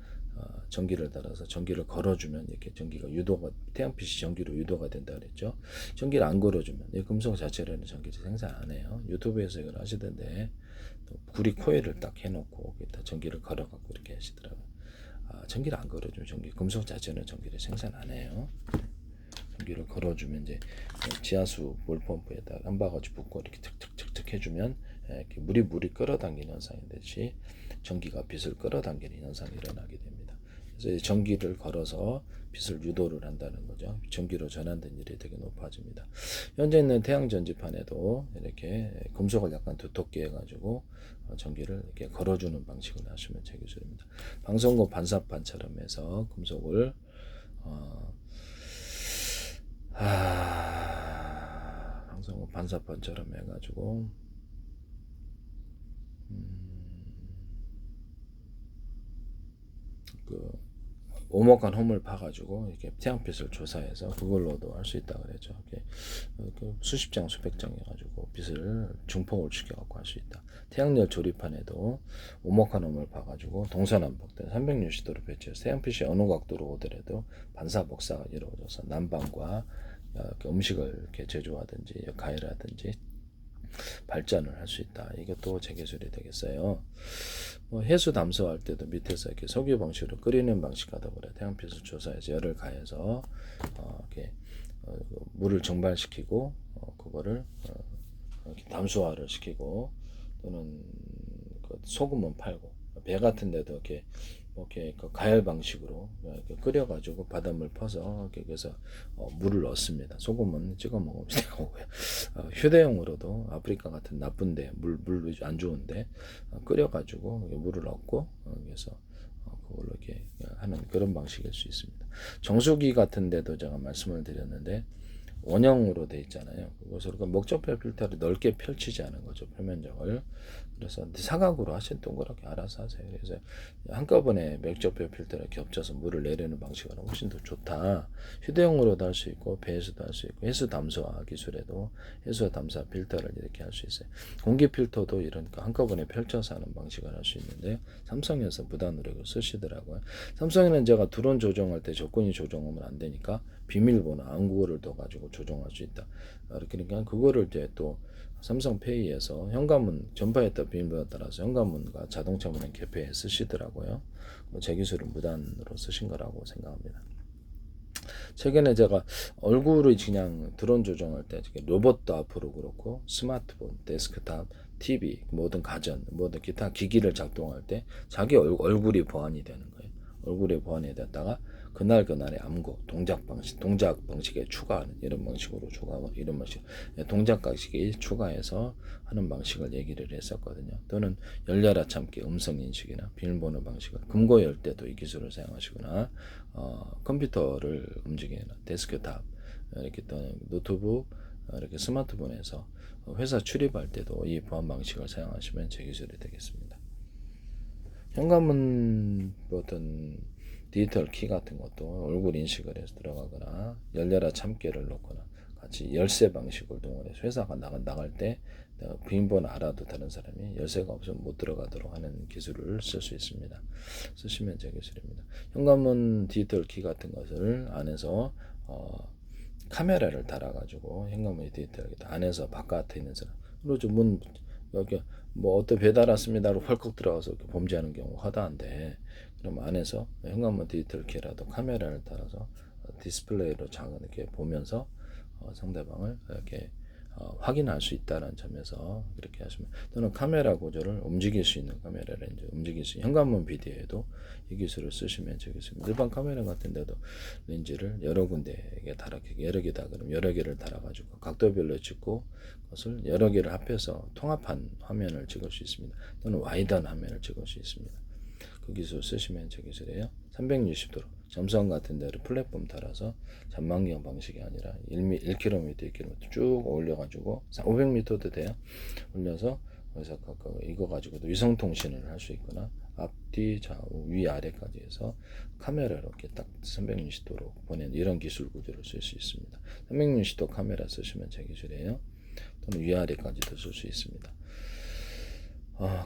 전기를 달아서 전기를 걸어주면 이렇게 태양빛이 전기로 유도가 된다 그랬죠. 전기를 안 걸어주면 이 금속 자체로는 전기를 생산 안 해요. 유튜브에서 이걸 하시던데 또 구리 코일을 딱 해놓고 거기다 전기를 걸어갖고 이렇게 하시더라고요. 전기를 안 걸어주면 금속 자체는 전기를 생산 안 해요. 전기를 걸어주면 이제 지하수 물펌프에다 한 바가지 붓고 이렇게 툭툭툭툭 해주면 이렇게 물이 끌어당기는 현상이 되듯이 전기가 빛을 끌어당기는 현상이 일어나게 됩니다. 그래서 이 전기를 걸어서 빛을 유도를 한다는 거죠. 전기로 전환된 일이 되게 높아집니다. 현재 있는 태양 전지판에도 이렇게 금속을 약간 두텁게 해가지고 전기를 이렇게 걸어주는 방식을 하시면 제 기술입니다. 방송국 반사판처럼 해서 금속을 방송국 반사판처럼 해가지고 그 오목한 홈을 파가지고 이렇게 태양빛을 조사해서 그걸로도 할 수 있다 그랬죠. 이렇게 수십 장, 수백 장 해가지고 빛을 중폭을 시켜갖고 할 수 있다. 태양열 조립판에도 오목한 홈을 파가지고 동서남북 360도로 배치해서 태양빛이 어느 각도로 오더라도 반사 복사가 이루어져서 난방과 음식을 이렇게 제조하든지 가열하든지 발전을 할 수 있다. 이것도 제 기술이 되겠어요. 해수 담수할 때도 밑에서 이렇게 석유 방식으로 끓이는 방식 하다 보래. 태양빛을 조사해서 열을 가해서 이렇게 물을 증발시키고 그거를 이렇게 담수화를 시키고 또는 그 소금은 팔고 배 같은 데도 이렇게 그 가열 방식으로 이렇게 끓여가지고 바닷물 퍼서 그래서 물을 넣습니다. 소금은 찍어 먹으면 되고요. 휴대용으로도 아프리카 같은 나쁜데 물 안 좋은데 끓여가지고 물을 넣고 그래서 그걸로 이렇게 하는 그런 방식일 수 있습니다. 정수기 같은 데도 제가 말씀을 드렸는데 원형으로 돼 있잖아요. 그것을 목적표 필터를 넓게 펼치지 않은 거죠. 표면적을. 그래서 사각으로 하신 동그랗게 알아서 하세요. 그래서 한꺼번에 목적표 필터를 겹쳐서 물을 내리는 방식은 훨씬 더 좋다. 휴대용으로도 할 수 있고 배에서도 할 수 있고 해수 담수화 기술에도 해수 담수화 필터를 이렇게 할 수 있어요. 공기 필터도 이러니까 한꺼번에 펼쳐서 하는 방식을 할 수 있는데요. 삼성에서 무단으로 쓰시더라고요. 삼성에는 제가 드론 조정할 때 조건이 조정하면 안 되니까 비밀번호暗구를 둬가지고 조정할 수 있다. 그러니까 그거를 이제 또 삼성페이에서 현관문 전파했던 비밀번호에 따라서 현관문과 자동차문에 개폐해 쓰시더라고요. 제 기술은 무단으로 쓰신 거라고 생각합니다. 최근에 제가 얼굴을 그냥 드론 조정할 때 로봇도 앞으로 그렇고 스마트폰, 데스크탑, TV, 모든 가전, 모든 기타 기기를 작동할 때 자기 얼굴이 보안이 되는 거예요. 얼굴이 보안이 됐다가 그날의 암구, 동작 방식에 추가하는 이런 방식으로 이런 방식, 동작 방식에 추가해서 하는 방식을 얘기를 했었거든요. 또는 열려라 참기 음성 인식이나 비밀번호 방식을 금고 열 때도 이 기술을 사용하시거나 컴퓨터를 움직이는 데스크탑 이렇게 또 노트북 이렇게 스마트폰에서 회사 출입할 때도 이 보안 방식을 사용하시면 제 기술이 되겠습니다. 현관문 어떤 디지털 키 같은 것도 얼굴 인식을 해서 들어가거나 열려라 참깨를 놓거나 같이 열쇠 방식을 동원해서 회사가 나갈 때 비밀번호 알아도 다른 사람이 열쇠가 없으면 못 들어가도록 하는 기술을 쓸 수 있습니다. 쓰시면 제 기술입니다. 현관문 디지털 키 같은 것을 안에서 카메라를 달아가지고 현관문 디지털 키 안에서 바깥에 있는 사람 그리고 문 여기 뭐 어떤 배달 왔습니다로 헐컥 들어가서 범죄하는 경우 허다한데 그럼 안에서 현관문 디지털 키라도 카메라를 달아서 디스플레이로 이렇게 보면서 상대방을 이렇게 확인할 수 있다는 점에서 그렇게 하시면 또는 카메라 구조를 움직일 수 있는 카메라 렌즈 움직일 수 있는 현관문 비디오에도 이 기술을 쓰시면 되겠습니다. 일반 카메라 같은 데도 렌즈를 여러 군데에 여러 개다 그럼 여러 개를 달아가지고 각도별로 찍고 그것을 여러 개를 합해서 통합한 화면을 찍을 수 있습니다. 또는 와이드한 화면을 찍을 수 있습니다. 그 기술 쓰시면 제 기술이에요. 360도로 점선 같은 데를 플랫폼 달아서 전망경 방식이 아니라 1km, 1km 쭉 올려가지고 500m도 돼요. 올려서 그래서 이거 가지고도 위성 통신을 할 수 있거나 앞뒤 좌우 위아래까지 해서 카메라로 이렇게 딱 360도로 보내는 이런 기술 구조를 쓸 수 있습니다. 360도 카메라 쓰시면 제 기술이에요. 또는 위아래까지도 쓸 수 있습니다.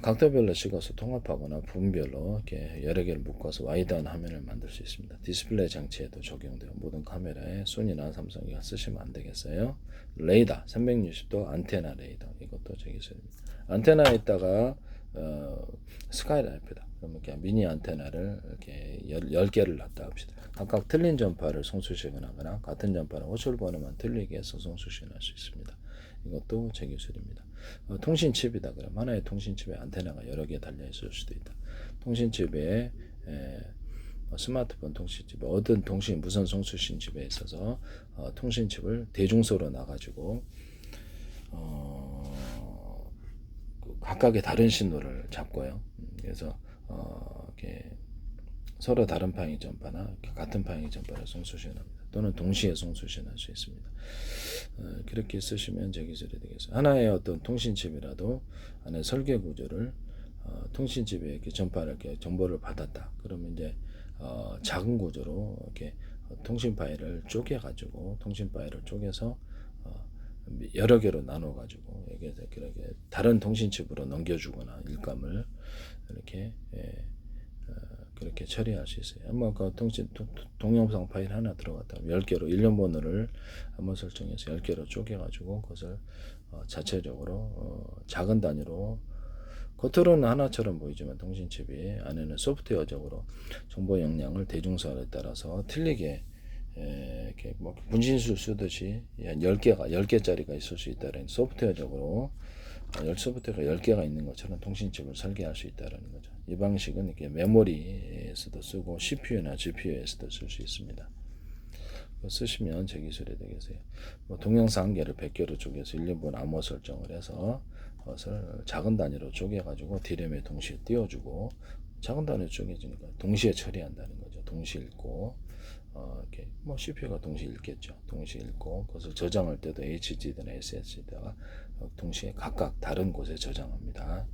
각도별로 찍어서 통합하거나 부분별로 이렇게 여러 개를 묶어서 와이드한 화면을 만들 수 있습니다. 디스플레이 장치에도 적용돼요. 모든 카메라에 소니나 삼성이 쓰시면 안 되겠어요. 레이더 360도 안테나 레이더 이것도 제 기술입니다. 안테나에다가 스카이라이프다. 그러면 이렇게 미니 안테나를 이렇게 10개를 놨다 합시다. 각각 틀린 전파를 송수신하거나 같은 전파는 호출 번호만 틀리게 해서 송수신할 수 있습니다. 이것도 제 기술입니다. 통신칩이다 그러면 하나의 통신칩에 안테나가 여러 개 달려 있을 수도 있다. 통신칩에 스마트폰 통신칩, 어떤 통신 무선 송수신 칩에 있어서 통신칩을 대중소로 놔가지고 각각의 다른 신호를 잡고요. 그래서 이렇게 서로 다른 방향 전파나 같은 방향 전파를 송수신합니다. 또는 동시에 송수신할 수 있습니다. 그렇게 쓰시면 제 기술이 되겠어요. 하나의 어떤 통신칩이라도 안에 설계 구조를 통신칩에 이렇게 전파를 이렇게 정보를 받았다. 그러면 이제 작은 구조로 이렇게 통신 파일을 쪼개가지고 통신 파일을 쪼개서 여러 개로 나눠가지고 이게 그렇게 다른 통신칩으로 넘겨주거나 일감을 이렇게 그렇게 처리할 수 있어요. 한번 그 동영상 파일 하나 들어갔다 10개로 1년 번호를 한번 설정해서 10개로 쪼개가지고 그것을 자체적으로 작은 단위로 겉으로는 하나처럼 보이지만 통신칩이 안에는 소프트웨어적으로 정보 역량을 대중소에 따라서 틀리게 이렇게 뭐 분신술 쓰듯이 10개짜리가 있을 수 있다는 소프트웨어적으로 소프트웨어가 10개가 있는 것처럼 통신칩을 설계할 수 있다는 거죠. 이 방식은 이렇게 메모리에서도 쓰고 CPU나 GPU에서도 쓸 수 있습니다. 쓰시면 제 기술이 되겠어요. 뭐 동영상 한 개를 100개로 쪼개서 1인분 암호 설정을 해서 그것을 작은 단위로 쪼개가지고 D램에 동시에 띄워주고 작은 단위로 쪼개지니까 동시에 처리한다는 거죠. 동시에 읽고 이렇게 뭐 CPU가 동시에 읽겠죠. 동시에 읽고 그것을 저장할 때도 HDD나 SSD다가 동시에 각각 다른 곳에 저장합니다.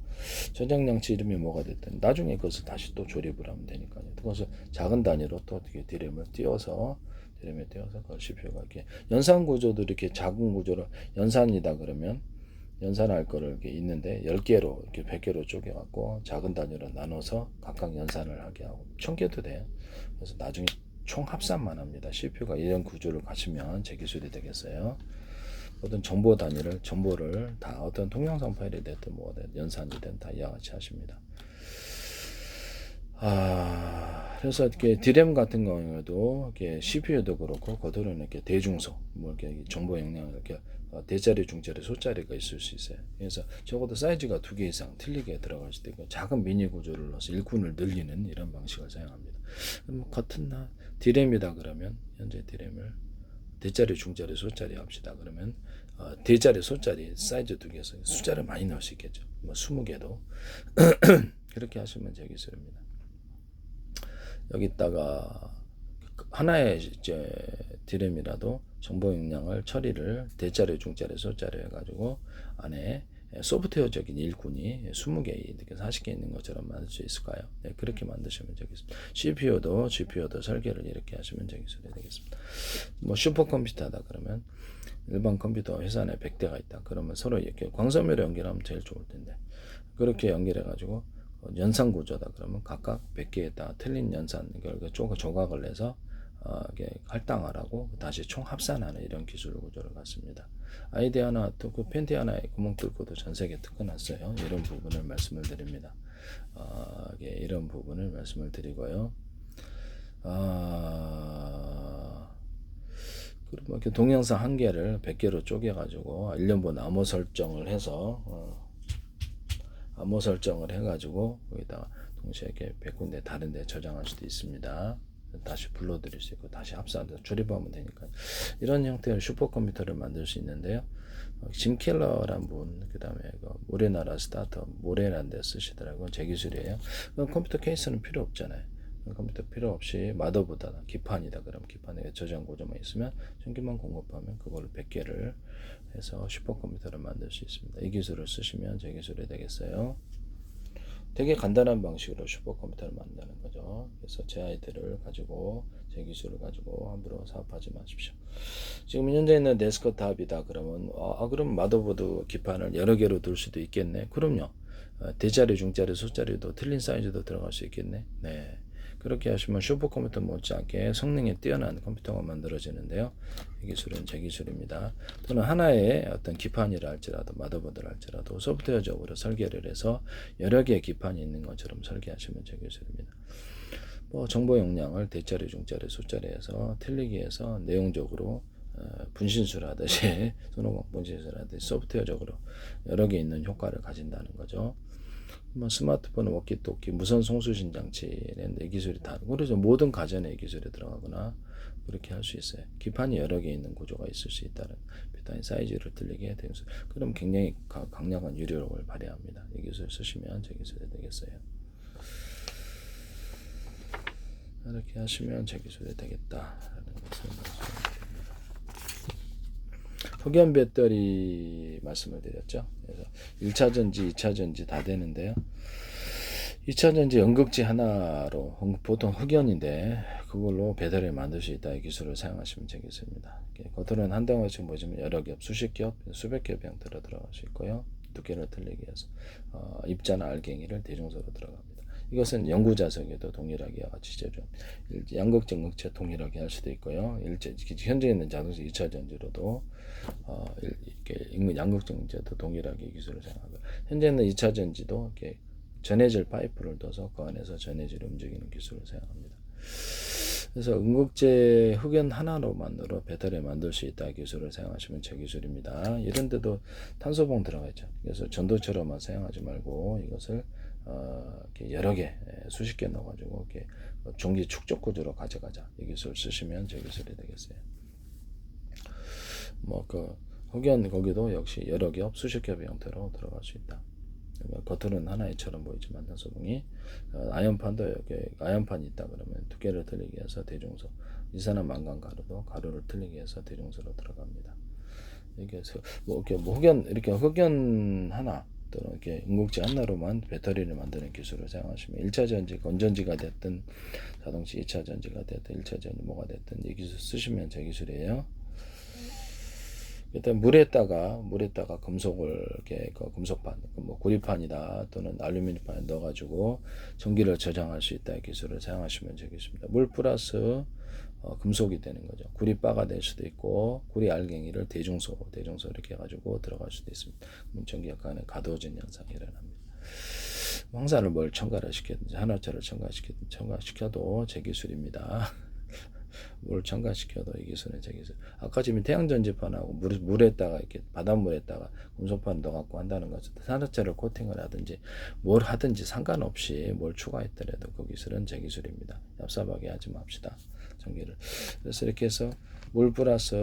저장 장치 이름이 뭐가 됐든 나중에 그것을 다시 또 조립을 하면 되니까요. 그것을 작은 단위로 또 어떻게 D램에 띄워서 그걸 CPU가 이렇게 연산 구조도 이렇게 작은 구조로 연산이다 그러면 연산할 거를 이렇게 있는데 10개로 이렇게 100개로 쪼개 갖고 작은 단위로 나눠서 각각 연산을 하게 하고 1000개도 돼요. 그래서 나중에 총 합산만 합니다. CPU가 이런 구조를 갖추면 제 기술이 되겠어요. 어떤 정보를 다 어떤 동영상 파일이 됐든 뭐든 연산이든 다 이와 같이 하십니다. 그래서 이렇게 D램 같은 경우에도 이렇게 CPU도 그렇고 겉으로는 이렇게 대중소, 뭐 이렇게 정보 역량을 이렇게 대자리, 중자리, 소자리가 있을 수 있어요. 그래서 적어도 사이즈가 2개 이상 틀리게 들어갈 수도 있고 작은 미니 구조를 넣어서 일꾼을 늘리는 이런 방식을 사용합니다. 뭐 겉은 D램이다 그러면 현재 D램을 대자리, 중자리, 소자리 합시다. 그러면 대자리, 소자리 사이즈 2개에서 숫자를 많이 넣을 수 있겠죠. 뭐 20개도 그렇게 하시면 제 기술입니다. 여기다가 하나의 이제 D램이라도 정보 역량을 처리를 대자리, 중자리, 소자리 해가지고 안에 소프트웨어적인 일꾼이 20개, 이렇게 40개 있는 것처럼 만들 수 있을까요? 네, 그렇게 만드시면 되겠습니다. CPU도 GPU도 설계를 이렇게 하시면 되겠습니다. 뭐 슈퍼컴퓨터다 그러면 일반 컴퓨터 회사 내 100대가 있다. 그러면 서로 이렇게 광섬유로 연결하면 제일 좋을 텐데 그렇게 연결해가지고 연산 구조다 그러면 각각 100개에다 틀린 연산 결과 조각을 내서 이렇게 할당하라고 다시 총 합산하는 이런 기술 구조를 갖습니다. 아이디 하나 또 그 팬티 하나에 구멍 뚫고도 전 세계 특허 났어요. 이런 부분을 말씀을 드립니다. 이런 부분을 말씀을 드리고요. 그리고 이렇게 동영상 한 개를 100개로 쪼개가지고 1년분 암호 설정을 해서 암호 설정을 해가지고 여기다가 동시에 이렇게 100군데 다른데 저장할 수도 있습니다. 다시 불러드릴 수 있고 다시 합산해서 조립하면 되니까 이런 형태의 슈퍼컴퓨터를 만들 수 있는데요. 짐 켈러란 분, 그 다음에 모래나라 스타트업 모래라는 데 쓰시더라고요. 제 기술이에요. 컴퓨터 케이스는 필요 없잖아요. 컴퓨터 필요 없이 마더보드나 기판이다 그러면 기판에 저장 구조만 있으면 전기만 공급하면 그걸로 100개를 해서 슈퍼컴퓨터를 만들 수 있습니다. 이 기술을 쓰시면 제 기술이 되겠어요. 되게 간단한 방식으로 슈퍼컴퓨터를 만드는 거죠. 그래서 제 아이들을 가지고 제 기술을 가지고 함부로 사업하지 마십시오. 지금 현재 있는 데스크탑이다 그러면 그럼 마더보드 기판을 여러 개로 둘 수도 있겠네. 그럼요. 대자리, 중자리, 소자리도 틀린 사이즈도 들어갈 수 있겠네. 네. 그렇게 하시면 슈퍼컴퓨터 못지않게 성능이 뛰어난 컴퓨터가 만들어지는데요. 이 기술은 제 기술입니다. 또는 하나의 어떤 기판이라 할지라도 마더보드라 할지라도 소프트웨어적으로 설계를 해서 여러 개의 기판이 있는 것처럼 설계하시면 제 기술입니다. 뭐 정보 역량을 대자리, 중자리, 소자리에서 틀리게 해서 내용적으로 분신술 하듯이 손오공 분신술 하듯이 소프트웨어적으로 여러 개 있는 효과를 가진다는 거죠. 뭐 스마트폰, 워키토키, 무선 송수신 장치는 이 기술이 다르고 그래서 모든 가전에 이 기술이 들어가거나 그렇게 할 수 있어요. 기판이 여러 개 있는 구조가 있을 수 있다는 비타민 사이즈를 틀리게 되면서 그럼 굉장히 강력한 유료력을 발휘합니다. 이 기술 쓰시면 제 기술이 되겠어요. 이렇게 하시면 제 기술이 되겠다라는 것을 말씀드립니다. 흑연 배터리 말씀을 드렸죠. 그래서 1차 전지, 2차 전지 다 되는데요. 2차 전지 연극지 하나로 보통 흑연인데 그걸로 배터리를 만들 수 있다. 이 기술을 사용하시면 되겠습니다. 겉으로는 한 덩어리씩 보시면 여러 겹, 수십 겹, 수백 겹 형태로 들어갈 수 있고요. 두께를 틀리게 해서 입자나 알갱이를 대중소로 들어갑니다. 이것은 연구 자석에도 동일하게 같이 제조, 양극재, 극재 동일하게 할 수도 있고요. 현재 있는 자동차 2차 전지로도 이렇게 양극재, 극재도 동일하게 기술을 사용하고 현재 있는 2차 전지도 이렇게 전해질 파이프를 둬서 그 안에서 전해질을 움직이는 기술을 사용합니다. 그래서 음극재 흑연 하나로만으로 배터리를 만들 수 있다 기술을 사용하시면 제 기술입니다. 이런 데도 탄소봉 들어가 있죠. 그래서 전도처럼만 사용하지 말고 이것을 이렇게 여러 개, 수십 개 넣어가지고 이렇게 전기 축적 구조로 가져가자. 이 기술 쓰시면 제 기술이 되겠어요. 뭐 그 흑연 거기도 역시 여러 겹, 수십 겹의 형태로 들어갈 수 있다. 겉으로는 하나의처럼 보이지만 탄소봉이 아연판도 이렇게 아연판이 있다 그러면 두께를 틀리게 해서 대중소, 이산화 망간 가루도 가루를 틀리게 해서 대중소로 들어갑니다. 이게 뭐 이렇게 흑연 이렇게 흑연 하나 또는 이렇게 음극재 하나로만 배터리를 만드는 기술을 사용하시면 1차 전지 건전지가 됐든 자동차 2차 전지가 됐든 1차 전지 뭐가 됐든 이 기술 쓰시면 제 기술이에요. 일단 물에다가 금속을 이렇게 금속판, 뭐 구리판이다 또는 알루미늄판에 넣어가지고 전기를 저장할 수 있다 기술을 사용하시면 되겠습니다. 물 플러스 금속이 되는 거죠. 구리바가 될 수도 있고 구리 알갱이를 대중소 이렇게 해가지고 들어갈 수도 있습니다. 그럼 전기 약간의 가도진 현상이 일어납니다. 황산을 뭘 첨가를 시키든지 한화철을 첨가시켜도 제 기술입니다. 뭘 첨가시켜도 이 기술은 제 기술. 아까 지금 태양전지판하고 물에다가 이렇게 바닷물에다가 금속판 넣어갖고 한다는 것은 산화철을 코팅을 하든지 뭘 하든지 상관없이 뭘 추가했더라도 그 기술은 제 기술입니다. 얍삽하게 하지 맙시다. 전기를. 그래서 이렇게 해서 물 플러스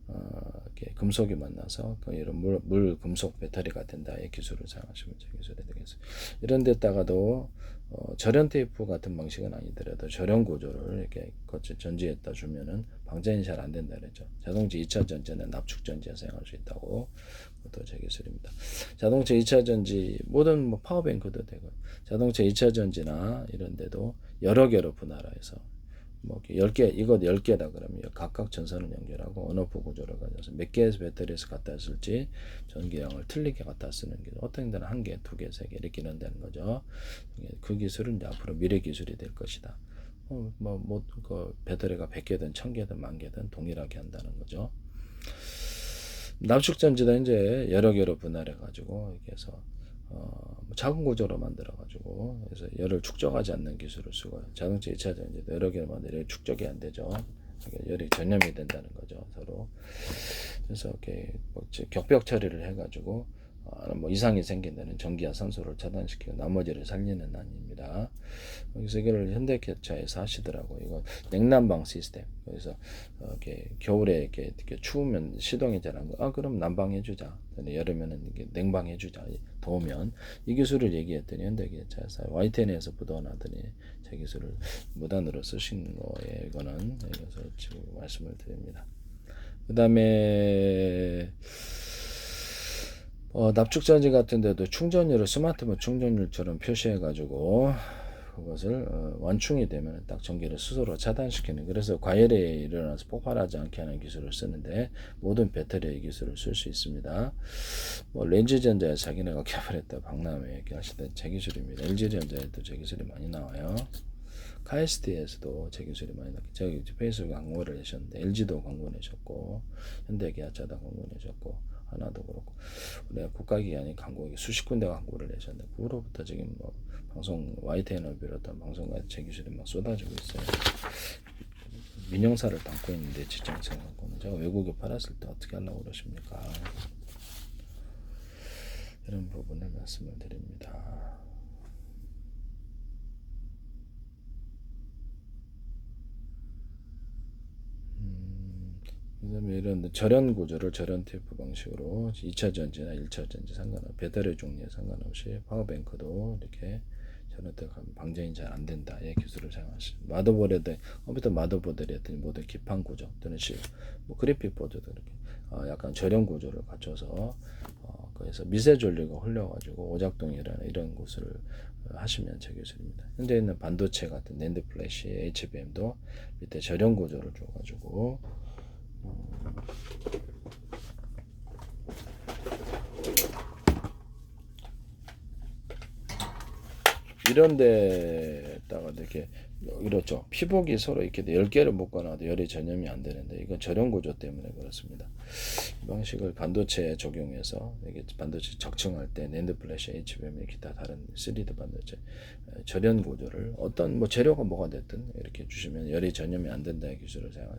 이렇게 금속이 만나서 이런 물 금속 배터리가 된다. 이 기술을 사용하시면 제 기술이 되겠어요. 이런 데다가도 절연 테이프 같은 방식은 아니더라도 절연 구조를 이렇게 전지에다 주면은 방전이 잘 안 된다 그랬죠. 자동차 2차 전지는 납축 전지에 사용할 수 있다고 그것도 제 기술입니다. 자동차 2차 전지 모든 뭐 파워뱅크도 되고 자동차 2차 전지나 이런 데도 여러 개로 분할해서 뭐 10개, 이것 10개다 그러면 각각 전선을 연결하고 언어프 구조를 가져서 몇 개의 배터리에서 갖다 쓸지 전기량을 틀리게 갖다 쓰는 게 어떤 데는 1개, 2개, 3개 이렇게 넣는다는 거죠. 그 기술은 이제 앞으로 미래 기술이 될 것이다. 그 배터리가 100개든 1000개든 10,000개든 동일하게 한다는 거죠. 납축 전지도 이제 여러 개로 분할해 가지고 이렇게 해서 작은 구조로 만들어 가지고 그래서 열을 축적하지 않는 기술을 쓰고요. 자동차 2차 전지도 여러 개를 만들어 축적이 안 되죠. 열이 전염이 된다는 거죠, 서로. 그래서 이렇게 격벽 처리를 해 가지고 뭐 이상이 생긴다는 전기와 산소를 차단시키고 나머지를 살리는 안입니다. 그래서 이걸 현대기차에서 하시더라고요. 이거 냉난방 시스템. 그래서 이렇게 겨울에 이렇게 추우면 시동이 잘 안 가. 그럼 난방해주자. 여름에는 이게 냉방해주자. 더우면 이 기술을 얘기했더니 현대기차에서 Y10에서 부도나더니 제 기술을 무단으로 쓰신 거에 이거는 그래서 지금 말씀을 드립니다. 그 다음에 납축전지 같은 데도 충전율을 스마트폰 충전율처럼 표시해 가지고 그것을 완충이 되면 딱 전기를 스스로 차단시키는 그래서 과열이 일어나서 폭발하지 않게 하는 기술을 쓰는데 모든 배터리의 기술을 쓸 수 있습니다. 뭐 렌즈전자에 자기네가 개발했다 박람회 얘기하시던 제 기술입니다. LG전자에도 제 기술이 많이 나와요. 카이스트에서도 제 기술이 많이 나와요. 저기 페이스북 광고를 내셨는데 LG도 광고 내셨고 현대기아차도 광고 내셨고 하나도 그렇고 우리가 국가기관이 광고 수십 군데가 광고를 내셨는데 그로부터 지금 뭐 방송 YTN을 비롯한 방송과 제 기술이 막 쏟아지고 있어요. 민영사를 담고 있는데 직장생 갖고는 제가 외국에 팔았을 때 어떻게 하려고 그러십니까? 이런 부분을 말씀을 드립니다. 그다음에 이런 절연 구조를 절연 테이프 방식으로 2차 전지나 1차 전지 상관없이 배터리 종류에 상관없이 파워뱅크도 이렇게 절연테 방전이 잘 안 된다. 이 기술을 사용하시죠. 마더보드에 컴퓨터 마더보드라든지 모든 기판 구조 또는 뭐 그래픽 보드도 이렇게 약간 절연 구조를 갖춰서 그래서 미세 전류가 흘려가지고 오작동이라는 이런 것을 하시면 제 기술입니다. 현재 있는 반도체 같은 낸드 플래시, HBM도 밑에 절연 구조를 줘가지고 이런 데다가 이렇게 이렇죠. 피복이 서로 이렇게 10개를 묶어놔도 열이 전염이 안 되는데 이건 절연 구조 때문에 그렇습니다. 이 방식을 반도체에 적용해서 이게 반도체 적층할 때 낸드 플래시, HBM 기타 다른 3D 반도체 절연 구조를 어떤 뭐 재료가 뭐가 됐든 이렇게 주시면 열이 전염이 안 된다는 기술을 사용하시면